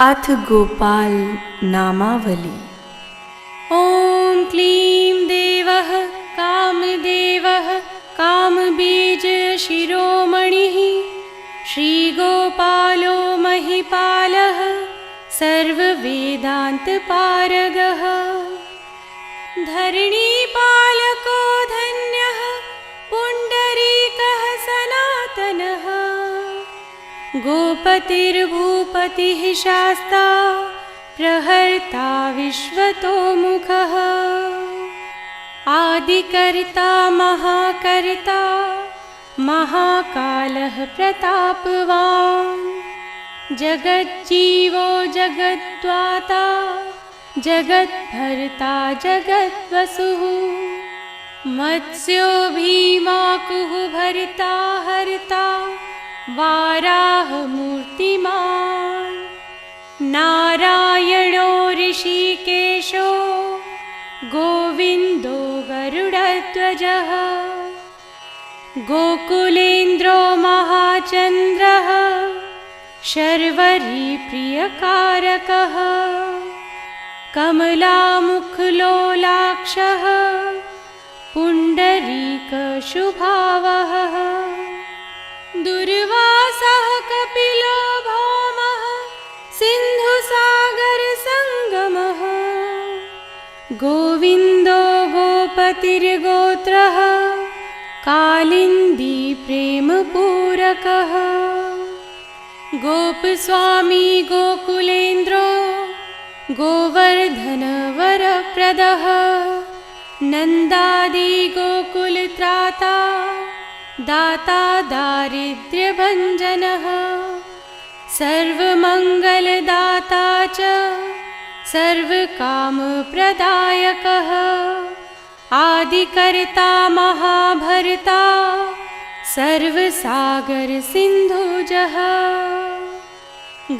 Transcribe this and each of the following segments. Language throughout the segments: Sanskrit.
अथ गोपाल नामावली। ॐ क्लीं देवः कामदेवः कामबीज शिरोमणिः श्रीगोपालो महिपालः सर्ववेदान्तपारगः धरणीपालको धन्यः पुण्डरीकः सनातनः गोपतिर्भूपतिः शास्ता प्रहर्ता विश्वतोमुखः आदिकर्ता महाकर्ता महाकालः प्रतापवान् जगज्जीवो जगद्धाता जगद्भर्ता जगद्वसुः मत्स्यो भीमाकुः भर्ता हर्ता वाराहमूर्तिमान् नारायणो ऋषिकेशो गोविन्दो गरुडध्वजः गोकुलेन्द्रो महाचन्द्रः शर्वरीप्रियकारकः कमलामुखलोलाक्षः पुण्डरीकशुभावहः दुर्वासः कपिलो भौमः सिन्धुसागरसङ्गमः गोविन्दो गोपतिर्गोत्रः कालिन्दी प्रेमपूरकः गोपस्वामी गोकुलेन्द्रो गोवर्धनवरप्रदः नन्दादि गोकुलत्राता दाता दारिद्र्यभञ्जनः सर्वमङ्गलदाता च सर्वकामप्रदायकः आदिकर्ता महाभर्ता सर्वसागरसिन्धुजः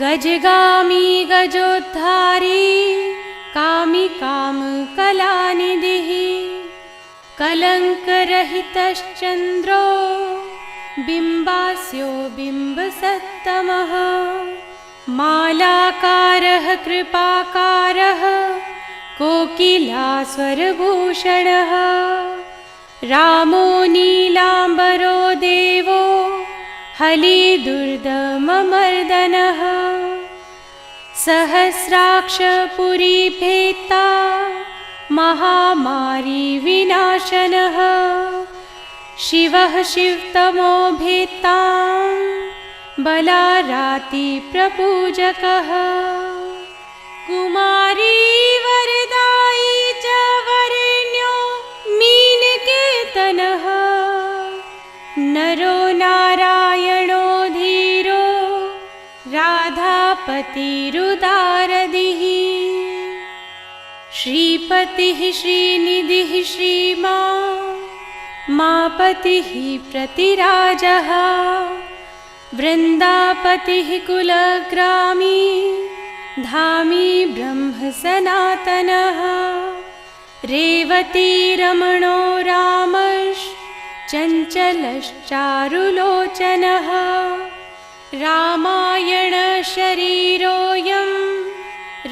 गजगामी गजोद्धारी कामिकामकलानिधिः कलङ्करहितश्चन्द्रो बिम्बास्यो बिम्बसत्तमः मालाकारः कृपाकारः कोकिलास्वरभूषणः रामो नीलाम्बरो देवो हलिदुर्दममर्दनः सहस्राक्षपुरीभेत्ता महामारी विनाशनः शिवः शिवतमो भेत्तां बलारातिप्रपूजकः कुमारी वरदायी च वरेण्यो मीनकेतनः नरो नारायणो धीरो राधापतिरुदारदिः श्रीपतिः श्रीनिधिः श्रीमान् मापतिः प्रतिराजः वृन्दापतिः कुलग्रामी धामी ब्रह्म सनातनः रेवतीरमणो रामश्चञ्चलश्चारुलोचनः रामायणशरीरोऽयं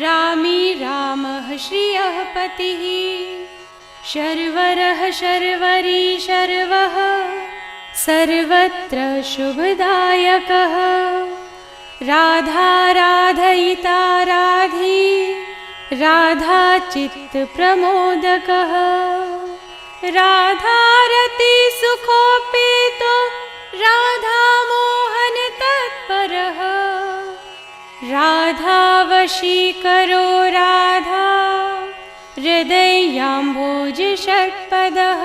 रामी रामः श्रियः पतिः शर्वरः शर्वरी शर्वः सर्वत्र शुभदायकः राधा राधयिता राधी राधा चित्तप्रमोदकः राधारति सुखोपेतो राधा मोहन तत्परः राधावशीकरो राधा हृदयाम्भोज षट्पदः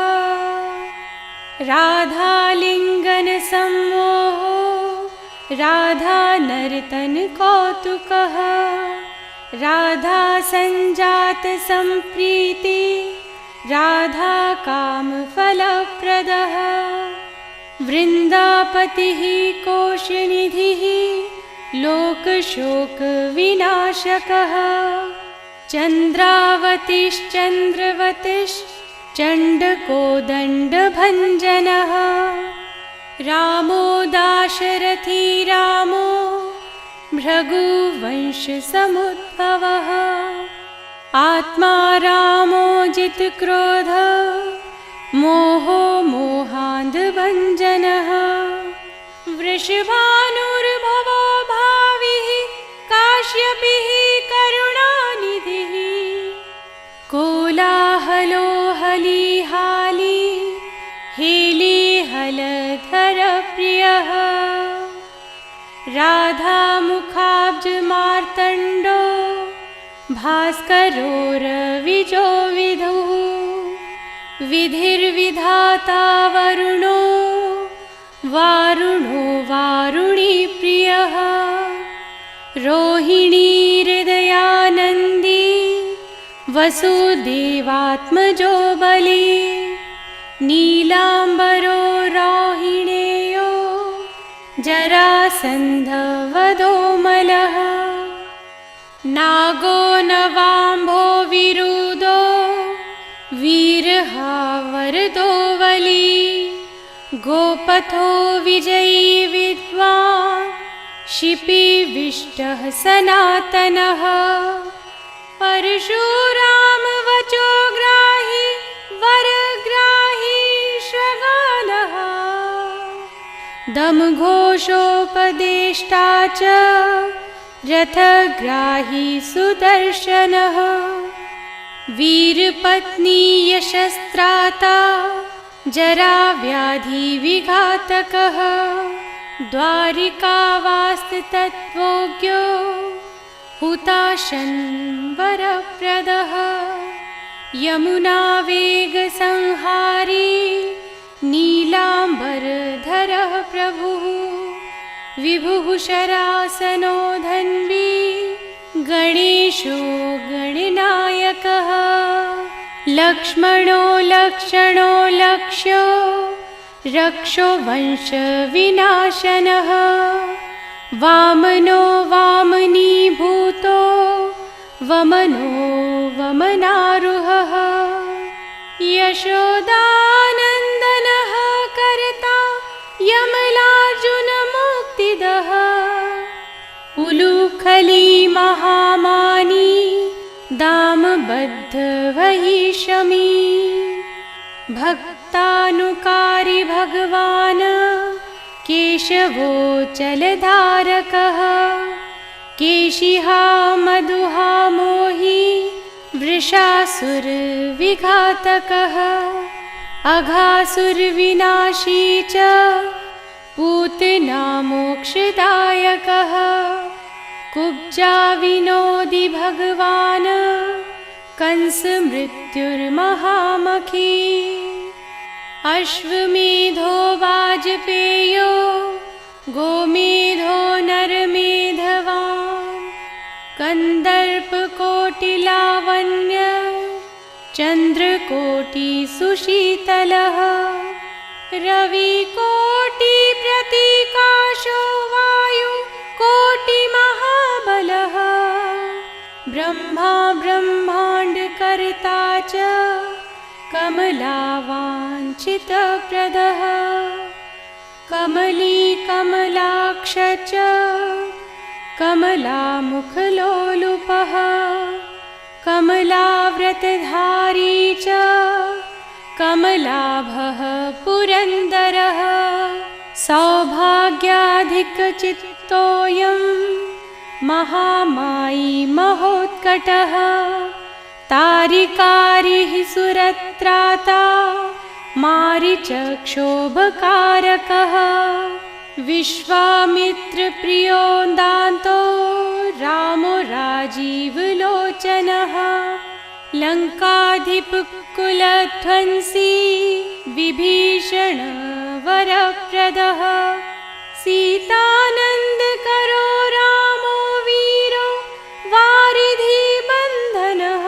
राधालिङ्गनसम्मोहो राधानर्तनकौतुकः राधासञ्जातसम्प्रीति राधाकामफलप्रदः वृन्दापतिः कोशनिधिः लोकशोकविनाशकः चन्द्रावतिश्चन्द्रवतिश्चण्डकोदण्डभञ्जनः रामो दाशरथी रामो भृगुवंशसमुद्भवः आत्मा रामो जितक्रोध मोहो मोहान्धभञ्जनः वृषभानुर्भवो भाविः काश्यपिः करुणानिधिः कोलाहलो हलिहाली हेलिहलधरप्रियः राधामुखाब्जमार्तण्डो भास्करो रविजो विदुः विधिर्विधाता वरुणो वारुणो वारुणीप्रियः रोहिणी हृदयानन्दी वसुदेवात्मजो बली नीलाम्बरो रोहिणेयो जरासन्धवधोमलः नागो नवाम्भो विरुदो वीरहा वरदो वली गोपथो विजयी विद्वान् शिपिविष्टः सनातनः परशुरामवचो ग्राही वरग्राही श्रगालः दमघोषोपदेष्टा च रथग्राही सुदर्शनः वीरपत्नी यशस्त्राता जराव्याधिविघातकः द्वारिकावास्तत्त्वज्ञो हुताशन्वरप्रदः यमुनावेगसंहारी नीलाम्बरधरः प्रभुः विभुः शरासनो धन्वी गणेशो गणनायकः लक्ष्मणो लक्षणो लक्ष्यो रक्षो वंशविनाशनः वामनो वामनीभूतो वमनो वमनारुहः यशोदानन्दनः कर्ता यमलार्जुनमुक्तिदः उलूखली महामानी दामबद्धवहिषमी भक्तानुकारी भगवान् केशवो जलधारकः केशिहा मधुहा मोही वृषासुरविघातकः अघासुरविनाशी च पूतना मोक्षदायकः कुब्जा विनोदि भगवान् कंसमृत्युर्महामखी अश्वमेधो वाजपेयो गोमेधो नरमेधवान् कन्दर्पकोटिलावण्य चन्द्रकोटिसुशीतलः रविकोटिप्रतीकाशो वायुकोटिमहाबलः ब्रह्मा ब्रह्माण्डकर्ता च कमलावाञ्छितप्रदः कमली कमलाक्ष च कमलामुखलोलुपः कमलाव्रतधारी च कमलाभः पुरन्दरः सौभाग्याधिकचित्तोऽयं महामायी महोत्कटः तारिकारिः सुरत्राता मारीचक्षोभकारकः विश्वामित्रप्रियो दान्तो रामो राजीवलोचनः लङ्काधिपकुलध्वंसी विभीषणवरप्रदः सीतानन्दकरो रामो वीरो वारिधिबन्धनः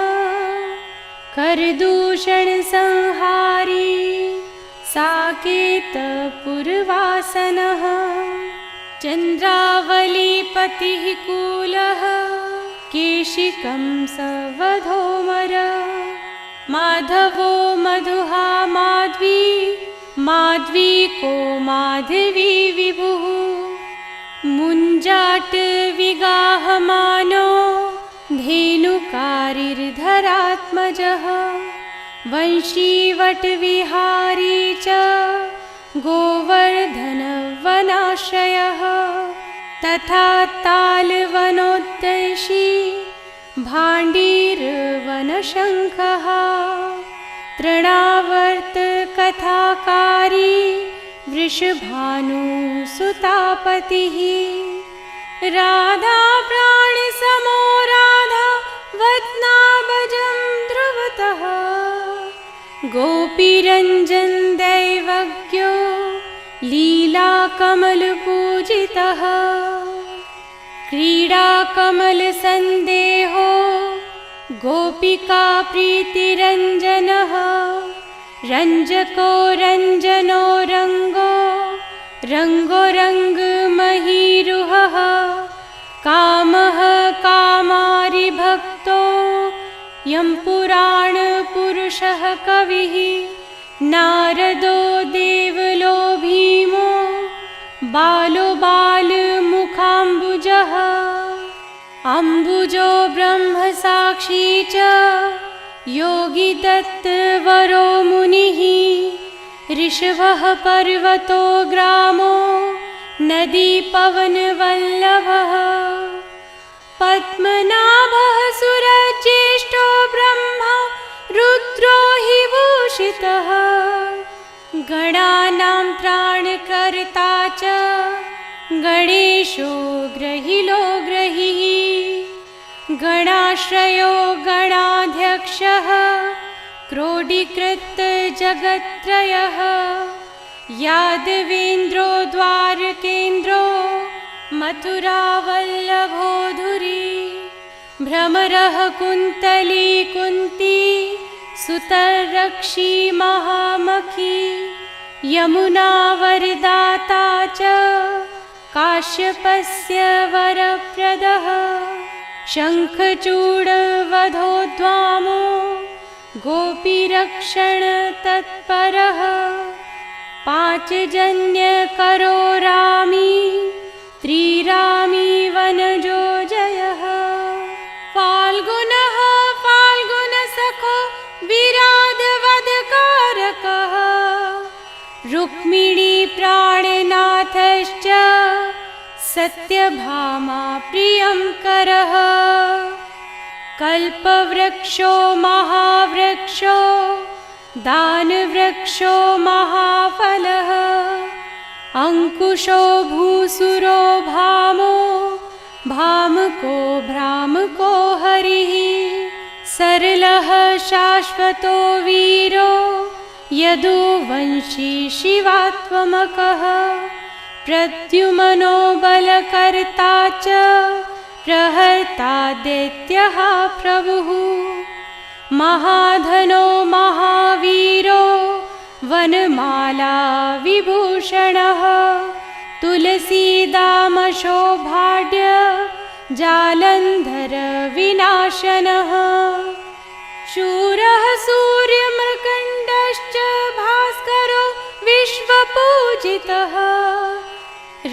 करदूषणसंहारी साकेतपुरवासनः चन्द्रावलीपतिः कूलः केशिकंसवधोमर माधवो मधुहा माध्वी माध्वी को माधवी विभुः मुञ्जाट विगाहमानो धेनुकारिर्धरात्मजः वंशीवटविहारी च गोवर्धनवनाश्रयः तथा तालवनोद्देशी भाण्डीरवनशङ्खः तृणावर्तकथाकारी वृषभानुसुतापतिः राधा प्राणसमो राधा वदनाभजं ध्रुवतः गोपीरञ्जन दैवज्ञो लीलाकमलपूजितः क्रीडाकमलसन्देहो गोपिका प्रीतिरञ्जनः रञ्जको रञ्जनो रङ्गो रङ्गो रङ्गमहीरुहः कामः कामारिभक्तो यं पुराणपुरुषः कविः नारदो देवलो भीमो बालो बालमुखाम्बुजः अम्बुजो ब्रह्मसाक्षी च योगी दत्तवरो मुनिः ऋषभः पर्वतो ग्रामो नदी पवनवल्लभः पद्मनाभः सुरज्येष्ठो ब्रह्मा रुद्रो हि भूषितः गणानां त्राणकर्ता च गणेशो ग्रहिलो ग्रहिः गणाश्रयो गणाध्यक्षः क्रोडीकृत जगत्त्रयः यादवेन्द्रो द्वारकेन्द्रो मथुरावल्लभोधुरी भ्रमरः कुन्तली कुन्ती सुतरक्षी महामखी यमुना वरदाता च काश्यपस्य वरप्रदः शङ्खचूडवधोद्वामो गोपीरक्षणतत्परः पाञ्चजन्यकरो रामी त्रिरामी वनजो जयः फाल्गुनः फाल्गुनसखो विराधवधकारकः रुक्मिणी प्राणनाथश्च सत्यभामा प्रियङ्करः कल्पवृक्षो महावृक्षो दानवृक्षो महाफलः अंकुशो भूसुरो भामो भामको भ्रामको हरिः सरलः शाश्वतो वीरो यदुवंशी शिवात्मकः प्रद्युम्नो बलकर्ता च प्रहर्ता दैत्यः प्रभुः महाधनो महावीरो वनमाला विभूषणः तुलसीदामशोभाढ्य जालन्धर विनाशनः शूरः सूर्यमृकण्डश्च भास्करो विश्वपूजितः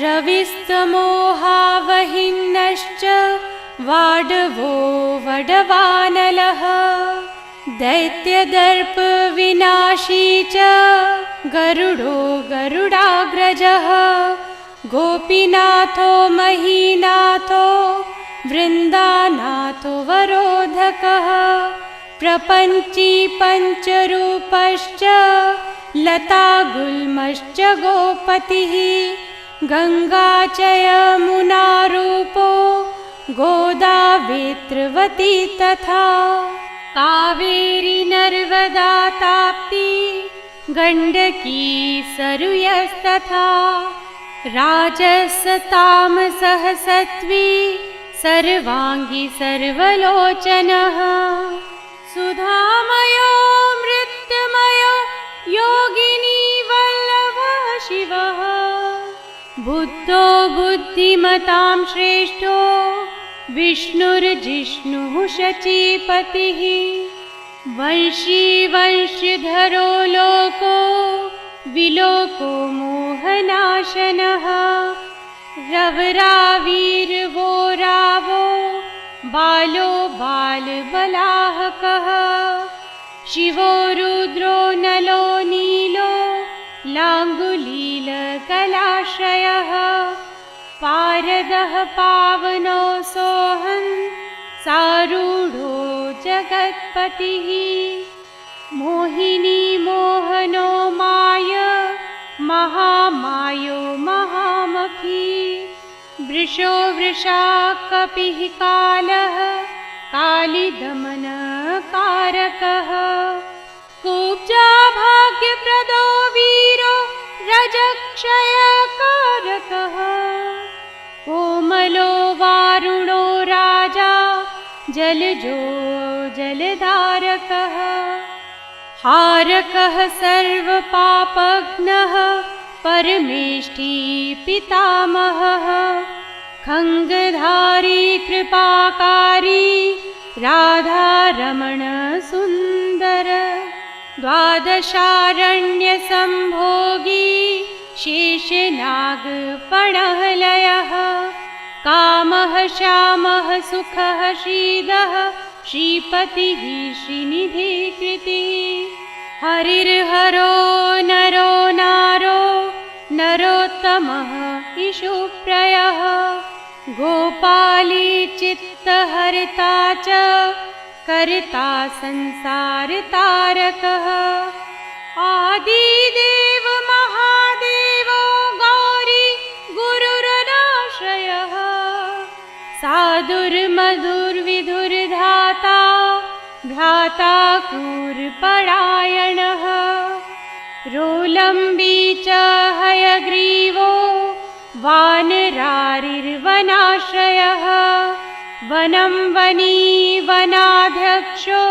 रविस्तमोहावहिन्नश्च वाडवो वडवानलः दैत्यदर्पविनाशी च गरुडो गरुडाग्रजः गोपीनाथो महीनाथो वृन्दानाथो वरोधकः प्रपञ्ची पञ्चरूपश्च लतागुल्मश्च गोपतिः गंगा च यमुना रूपो गोदावेत्रवती तथा कावेरी नर्मदा ताप्ती गण्डकी सरयूस्तथा राजसतामसः सत्वी सर्वांगी सर्वलोचनः सुधामयो मृत्युमयो योगिनी वल्लभः शिवः बुद्धो बुद्धिमतां श्रेष्ठो विष्णुर्जिष्णुः शचीपतिः वंशी वंशधरो लोको विलोको मोहनाशनः रवरावीर्वो रावो बालो बालबलाहकः शिवो रुद्रो नलो नीलो लाङ्गुलीलकलाश्रयः पारदः पावनो सोऽहं सारूढो जगत्पतिः मोहिनी मोहनो माय महामायो महामखी वृषो वृषाकपिः कालः कालिदमनकारकः कुब्जा भाग्यप्रदो वीरो रजक्षयकारकः कोमलो वारुणो राजा जलजो जलधारकः हारकः सर्वपापघ्नः परमेष्ठी पितामहः खङ्गधारी कृपाकारी राधारमण सुन्दर द्वादशारण्यसम्भोगी शेषनागफणहलयः कामः श्यामः सुखः श्रीदः श्रीपतिः श्रीनिधिकृतिः हरिर्हरो नरो नारो नरोत्तमः ईशुप्रयः गोपाली चित्तहर्ता च कर्ता संसारतारकः आदिदेव महादेवो गौरी गुरुरनाश्रयः साधुर्मधुर्विधुर्धाता भ्राता क्रूरपरायणः रोलम्बी च हयग्रीवो वानरारिर्वनाश्रयः वनं वनी वनाध्यक्षो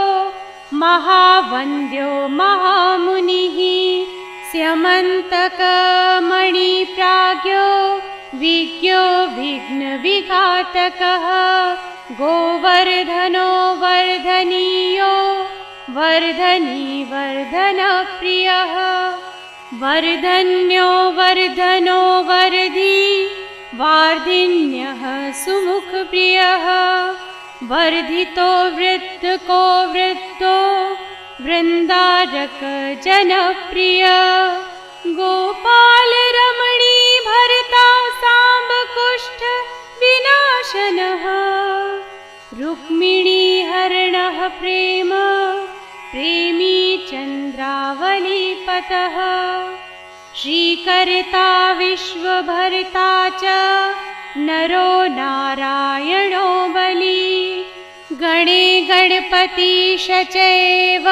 महावन्द्यो महामुनिः स्यमन्तकमणिप्राज्ञो विज्ञो विघ्नविघातकः गोवर्धनो वर्धनीयो वर्धनी वर्धनप्रियः वर्धन्यो वर्धनो वर्धी वार्धिन्यः सुमुखप्रियः वर्धितो वृद्धको वृद्धो वृन्दारक जनप्रिय गोपाल रमणी भरता सांब कुष्ठ विनाशनः रुक्मिणी हरणः प्रेम प्रेमी चन्द्रावलीपतः श्रीकर्ता विश्वभर्ता च नरो नारायणो बली गणे गणपतिश चैव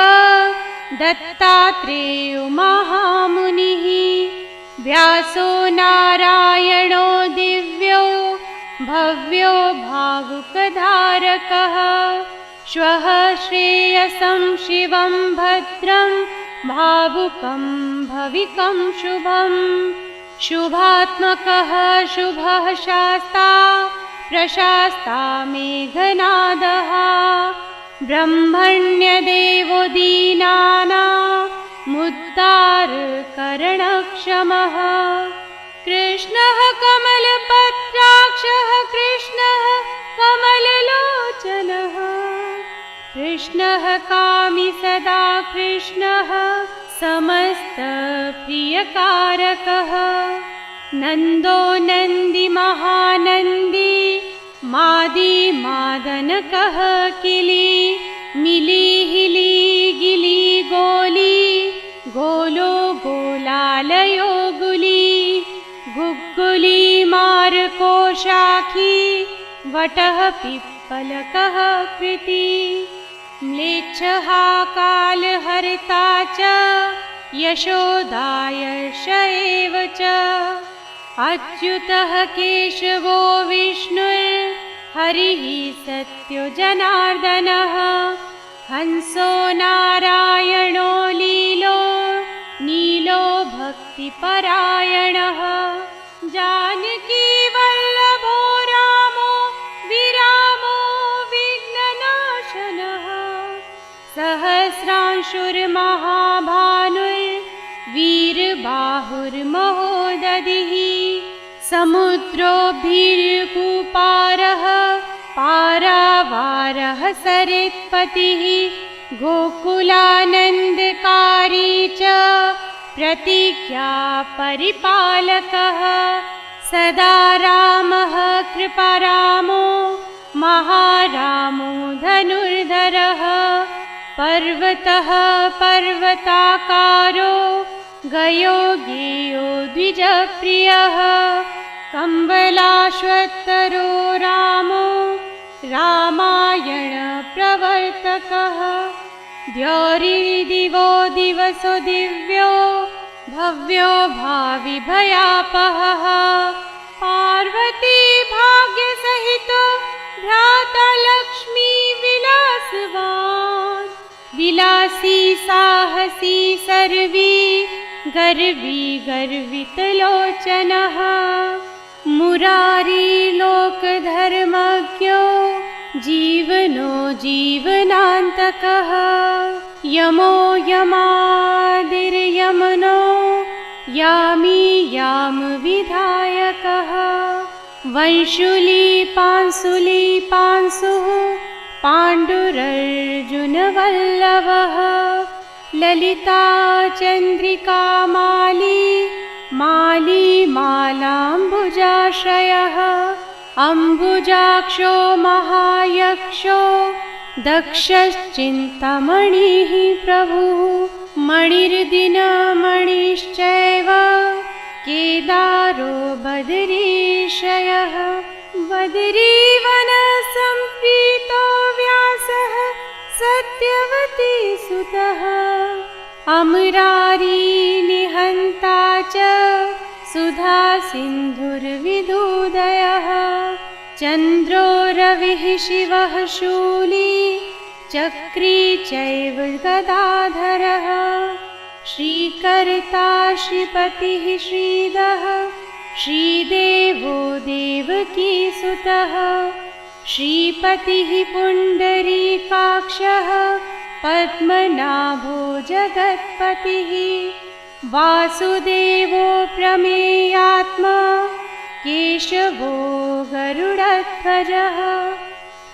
दत्तात्रेयो महामुनिः व्यासो नारायणो दिव्यो भव्यो भावुकधारकः श्वः श्रेयसं शिवं भद्रं भावुकं भविकं शुभं शुभात्मकः शुभः शास्ता प्रशास्ता मेघनादः ब्रह्मण्यदेवो दीनानामुद्धारकरणक्षमः कृष्णः कमलपत्राक्षः कृष्णः कमललोचनः कृष्णः कामी सदा कृष्णः समस्तप्रियकारकः नन्दो नन्दी महानन्दी मादी मादनकः किली मिली हिली गिली गोली गोलो गोलालयो गुली गुग्गुली मार्को शाखी वटः पिप्पलकः कृति म्लेच्छः कालहर्ता च यशोदायश एव च अच्युतः केशवो विष्णुर्हरिः सत्यो जनार्दनः हंसो नारायणो लीलो नीलो भक्तिपरायणः जानकी वल्लभो रामो विरामो विघ्ननाशनः सहस्रांशुर्महाभानुर्वीरबाहुर्महोदधिः समुद्रो धीर्कुपारः पारावारः सरित्पतिः गोकुलानन्दकारी च प्रतिज्ञा परिपालकः सदा रामः कृपारामो महारामो धनुर्धरः पर्वतः पर्वताकारो गयो गेयो द्विजप्रियः कम्बलाश्वत्थरो रामो रामायण प्रवर्तकः द्यौरिदिवो दिवसो दिव्यो भव्यो भावि भयापहः पार्वती भाग्यसहितो भ्राता लक्ष्मी विलासवान् विलासी साहसी सर्वी गर्वी गर्वितलोचनः मुरारी लोकधर्मज्ञो जीवनो जीवनान्तकः यमो यमादिर्यमनो यामी यामविधायकः वंशुली पांसुः पाण्डुरर्जुनवल्लभः ललिता चन्द्रिका माली मालाम्बुजाश्रयः अम्बुजाक्षो महायक्षो दक्षश्चिन्तामणिः प्रभुः मणिर्दिनमणिश्चैव केदारो बदरीशयः बदरीवनसंप्रीतो व्यासः सत्यवती सुतः अमरारी निहन्ता च सुधा सिन्धुर्विदुदयः चन्द्रो रविः शिवः शूली चक्री चैव गदाधरः श्रीकर्ता श्रीपतिः श्रीदः श्रीदेवो देवकीसुतः श्रीपतिः पुण्डरीकाक्षः पद्मनाभो जगत्पतिः वासुदेवो प्रमेयात्मा केशवो गरुडध्वजः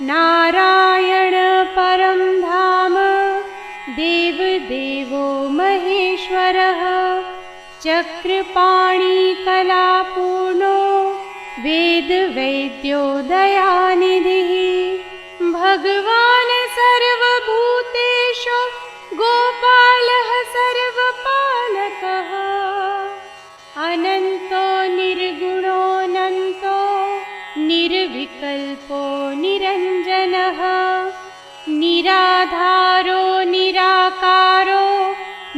नारायण परं धाम देवदेवो महेश्वरः चक्रपाणिकलापूर्णो वेदवैद्यो दयानिधिः भगवान् सर्वभूतेषु गोपालः सर्वपालकः अनन्तो निर्गुणोऽनन्तो निर्विकल्पो निरञ्जनः निराधारो निराकारो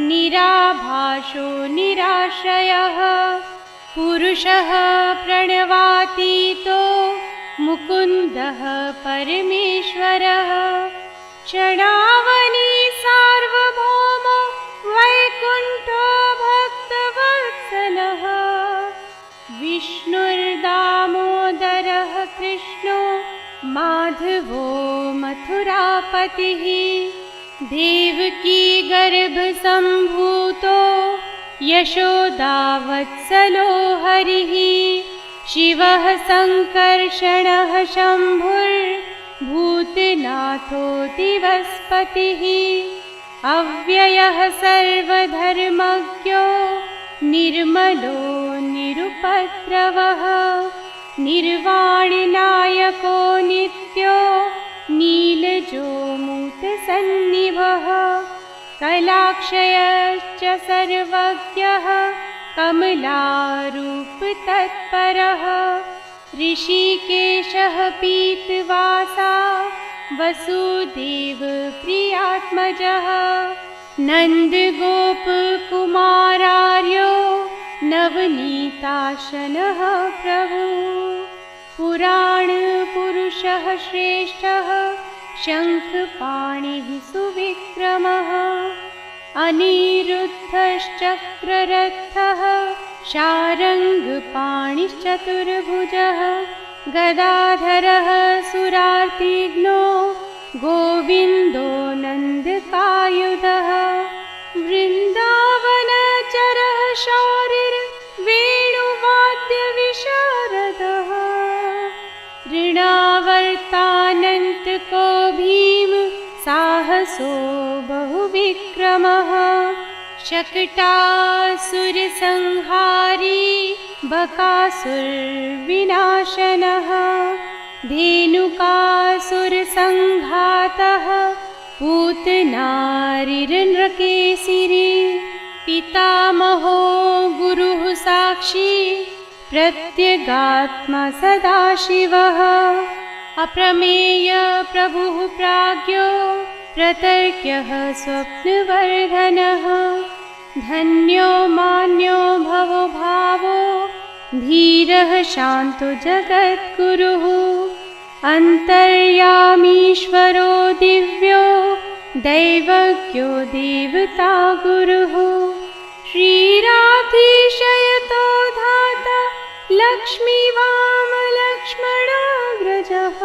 निराभासो निराश्रयः पुरुषः प्रणवातीतो मुकुन्दः परमेश्वरः षडावनी सार्वभौमो वैकुण्ठो भक्तवत्सलः विष्णुर्दामोदरः कृष्णो माधवो मथुरापतिः देवकी गर्भसम्भूतो यशोदावत्सलो हरिः शिवः सङ्कर्षणः शम्भुर्भूतनाथो दिवस्पतिः अव्ययः सर्वधर्मज्ञो निर्मलो निरुपद्रवः निर्वाणनायको नित्यो नीलजो मूतसन्निभः कलाक्षयश्च सर्वज्ञः कमलारूपतत्परः ऋषिकेशः पीतवासा वसुदेवप्रियात्मजः नन्दगोपकुमारार्यो नवनीताशनः प्रभु पुराणपुरुषः श्रेष्ठः शङ्खपाणिः सुविक्रमः अनिरुद्धश्चक्ररथः शारङ्गपाणिश्चतुर्भुजः गदाधरः सुरार्तिघ्नो गोविन्दो नन्दकायुधः वृन्दावनचरः शौरिर्वेणुवाद्यविशारदः विक्रमः शकटासुरसंहारी बकासुरविनाशनः धेनुकासुरसंघातः पूतनारिर्नृकेसरी पितामहो गुरुः साक्षी प्रत्यगात्मा सदाशिवः अप्रमेय प्रभुः प्राज्ञो प्रतर्क्यः स्वप्नवर्धनः धन्यो मान्यो भवो भावो धीरः शान्तो जगद्गुरुः अन्तर्यामीश्वरो दिव्यो दैवज्ञो देवता गुरुः श्रीराधीशयतो धाता लक्ष्मीवामलक्ष्मणाग्रजः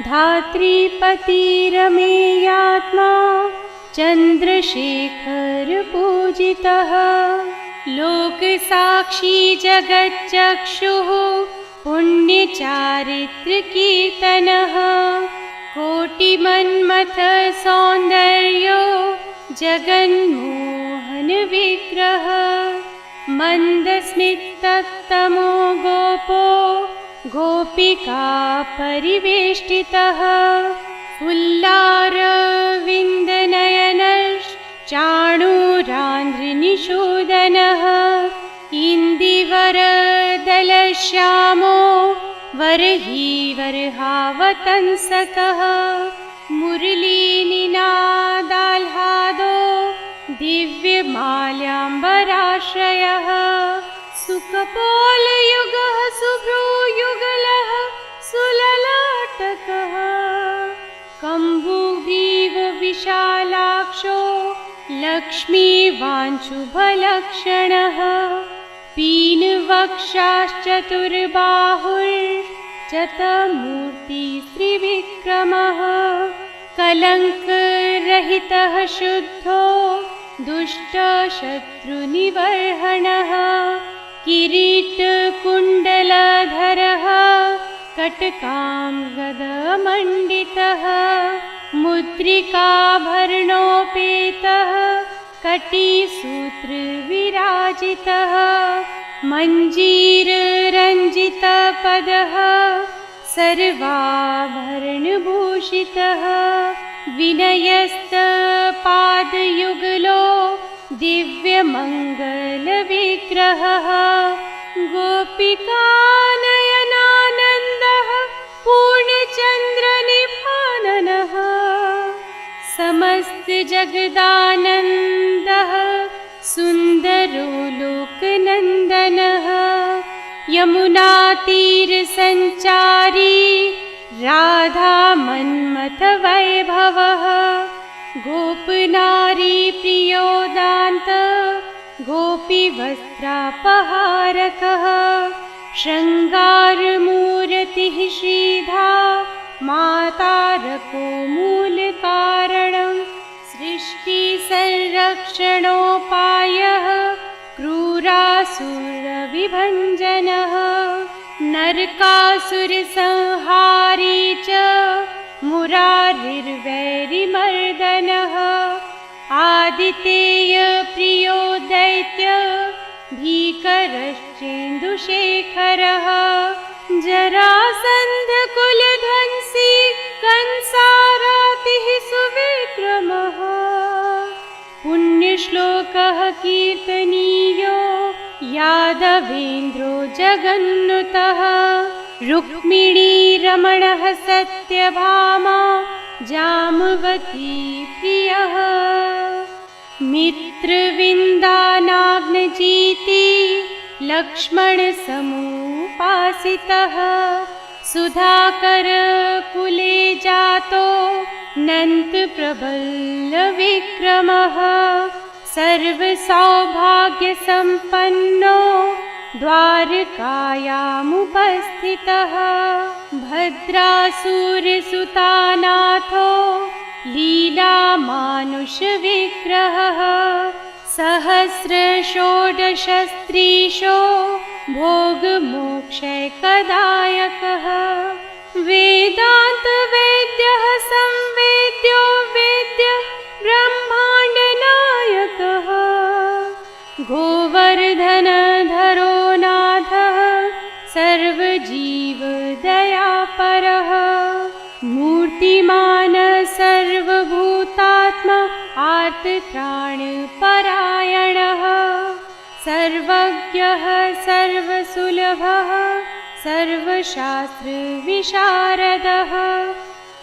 धात्रीपतिरमेयात्मा चन्द्रशेखरपूजितः लोकसाक्षी जगच्चक्षुः पुण्यचारित्रकीर्तनः कोटिमन्मथ सौन्दर्यो जगन्मोहनविग्रह मन्दस्मिततमो गोपो गोपिका परिवेष्टितः उल्लारविन्दनयनश्चाणूरान्ध्रनिषूदनः इन्दिवरदलश्यामो वरहीवरहावतंसकः मुरलीनिनादाह्लादो दिव्यमाल्याम्बराश्रयः सुकपोलयुगः शुभ्रूयुगलः सुललाटकः कम्बुग्रीवो विशालाक्षो लक्ष्मीवाञ्छुभलक्षणः पीनवक्षाश्चतुर्बाहुर्चतमूर्तिस्त्रिविक्रमः कलङ्करहितः शुद्धो दुष्टशत्रुनिवर्हणः किरीटकुण्डलधरः कटकाम्गदमण्डितः मुद्रिकाभरणोपेतः कटिसूत्रविराजितः मञ्जीररञ्जितपदः सर्वाभरणभूषितः विनयस्तपादयुगलो दिव्यमङ्गलविग्रहः गोपिकानयनानन्दः पूर्णचन्द्रनिभाननः समस्तजगदानन्दः सुन्दरो लोकनन्दनः यमुनातीरसञ्चारी राधामन्मथवैभवः गोपनारी प्रियोदान्त गोपीवस्त्रापहारकः शृङ्गारमूर्तिः श्रीधा मातारको मूलकारणं सृष्टिसंरक्षणोपायः क्रूरासुरविभञ्जनः नरकासुरसंहारी च मुरारिर्वैरिमर्दनः आदितेयप्रियो दैत्य भीकरश्चेन्दुशेखरः जरासन्धकुलध्वंसी कंसारातिः सुविक्रमः पुण्यश्लोकः कीर्तनीयो यादवेन्द्रो जगन्नुतः रुक्मिणीरमणः सत्यभामा जाम्बवती प्रियः मित्रविन्दानाग्नजीति लक्ष्मणसमुपासितः सुधाकरकुले जातो नन्तप्रबलविक्रमः सर्वसौभाग्यसम्पन्नो द्वारकायामुपस्थितः भद्रासुरसुतानाथो लीलामानुषविग्रहः सहस्रषोडशस्त्रीशो भोगमोक्षैकदायकः वेदान्तवेद्यः संवेद्यो वेद्य ब्रह्माण्ड गोवर्धनधरो नाथः सर्वजीवदयापरः मूर्तिमान् सर्वभूतात्मा आर्तत्राणपरायणः सर्वज्ञः सर्वसुलभः सर्वशास्त्रविशारदः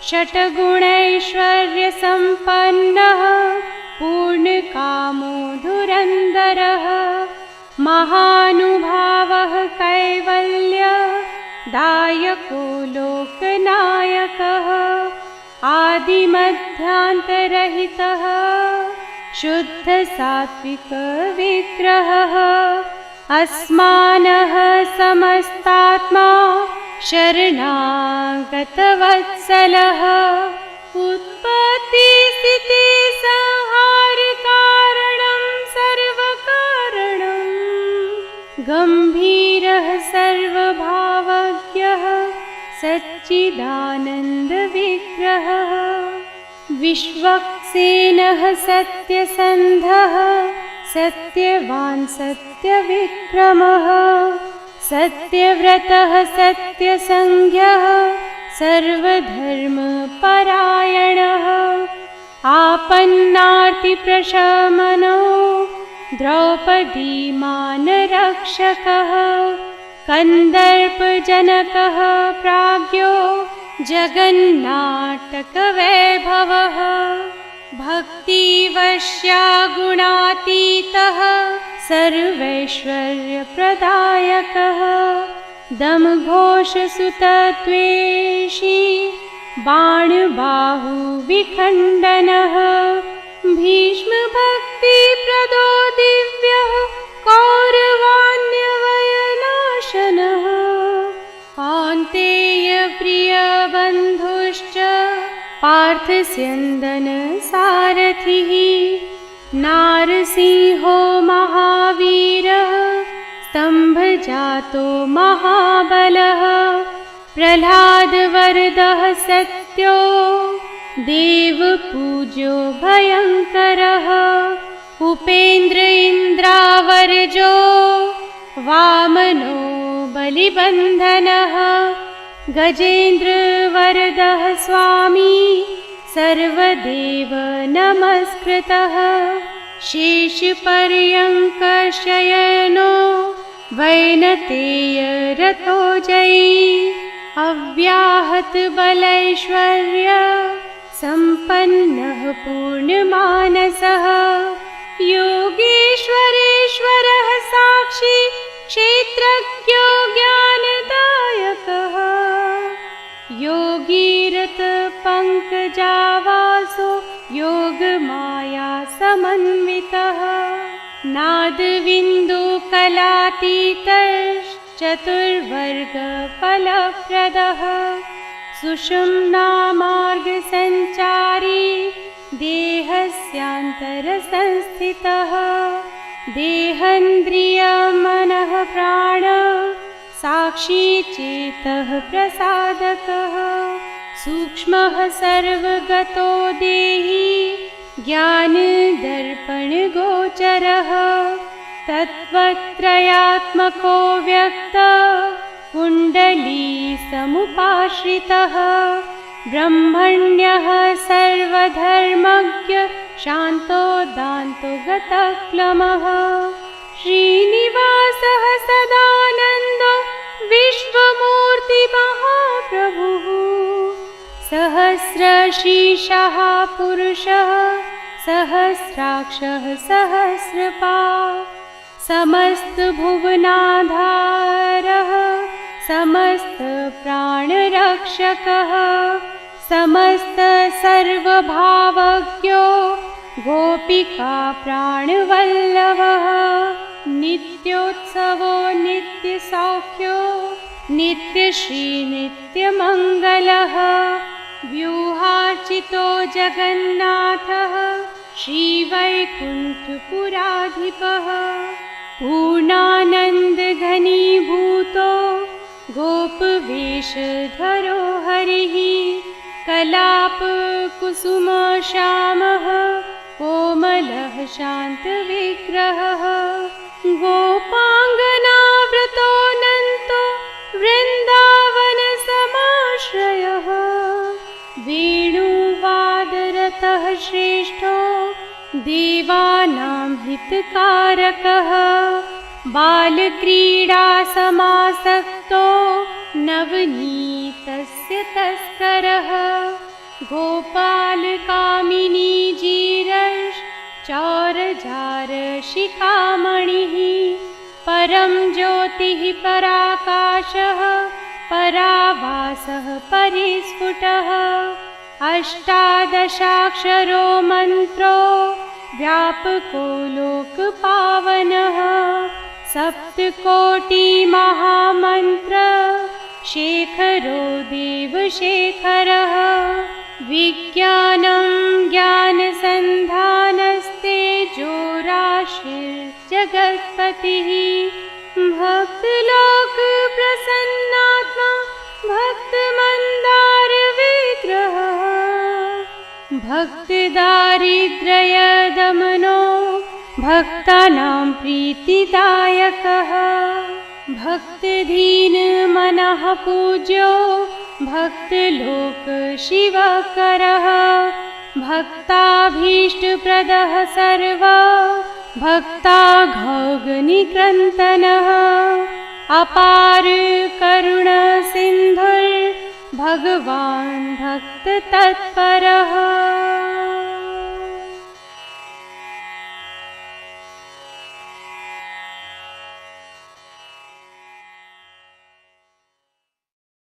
षट्गुणैश्वर्यसम्पन्नः पूर्णकामो धुरन्धरः महानुभावः कैवल्यदायको लोकनायकः आदिमध्यान्तरहितः शुद्धसात्विकविग्रहः अस्मानः समस्तात्मा शरणागतवत्सलः उत्पत्तिस्थिति संहारकारणं सर्वकारणं गम्भीरः सर्वभावज्ञः सच्चिदानन्दविग्रहः विश्वक्सेनः सत्यसन्धः सत्यवान् सत्यविक्रमः सत्यव्रतः सत्यसंज्ञः सर्वधर्मपरायणः आपन्नार्तिप्रशमनो द्रौपदीमानरक्षकः कन्दर्पजनकः प्राज्ञो जगन्नाटकवैभवः भक्तिवश्या गुणातीतः सर्वैश्वर्यप्रदायकः दमघोषसुतद्वेषी बाणबाहुविखण्डनः भीष्मभक्तिप्रदो दिव्यः कौरवान्यवयनाशनः कान्तेयप्रियबन्धुश्च पार्थस्यन्दनसारथिः नारसिंहो महावीरः स्तम्भजातो महाबलः प्रह्लादवरदः सत्यो देवपूज्यो भयङ्करः उपेन्द्र इन्द्रावरजो वामनो बलिबन्धनः गजेन्द्रवरदः स्वामी सर्वदेव नमस्कृतः शेषपर्यङ्कशयनो वैनतेयरतो जयी अव्याहतबलैश्वर्य सम्पन्नः पूर्णमानसः योगेश्वरेश्वरः साक्षी क्षेत्रज्ञो ज्ञानदायकः योगीरतपङ्कजावासो योगमाया समन्वितः नादविन्दुकलातीतश्चतुर्वर्गफलप्रदः सुषुम्नामार्गसञ्चारी देहस्यान्तरसंस्थितः देहेन्द्रियमनः प्राण साक्षी चेतः प्रसादकः सूक्ष्मः सर्वगतो देही ज्ञानदर्पणगोचरः तत्त्वत्रयात्मको व्यक्त कुण्डली समुपाश्रितः ब्रह्मण्यः सर्वधर्मज्ञ शान्तो दान्तो गतक्लमः श्रीनिवासः सदानन्दो विश्वमूर्तिमहाप्रभुः सहस्रशीर्षः पुरुषः सहस्राक्षः सहस्रपात् समस्तभुवनाधारः समस्तप्राणरक्षकः समस्तसर्वभावज्ञो गोपिकाप्राणवल्लभः नित्योत्सवो नित्यसौख्यो नित्यश्री नित्यमङ्गलः व्यूहार्चितो जगन्नाथः श्रीवैकुण्ठपुराधिपः पूर्णानन्दघनीभूतो गोपवेशधरो हरिः कलापकुसुमश्यामः कोमलः शान्तविग्रहः गोपाङ्गनावृतोऽनन्तो वृन्दावनसमाश्रयः वेणुवादरतः श्रेष्ठो देवानां हितकारकः बालक्रीडासमासक्तो नवनीतस्य तस्करः गोपालकामिनीजीरश्चौरजारशिखामणिः परं ज्योतिः पराकाशः परावासः परिस्फुटः अष्टादशाक्षरो मन्त्रो व्यापको लोकपावनः सप्तकोटिमहामन्त्र शेखरो देवशेखरः विज्ञानं ज्ञानसन्धानस्तेजोराशिर्जगत्पतिः भक्तलोकप्रसन्नात्मा भक्तमन्दारविग्रहः भक्तदारिद्र्यदमनो भक्तानां प्रीतिदायकः भक्तदीनमनः पूज्यो भक्तलोकशिवकरः भक्ताभीष्टप्रदः सर्व भक्ताघौगनिक्रन्तनः अपार करुणसिन्धुर्भगवान् भक्ततत्परः।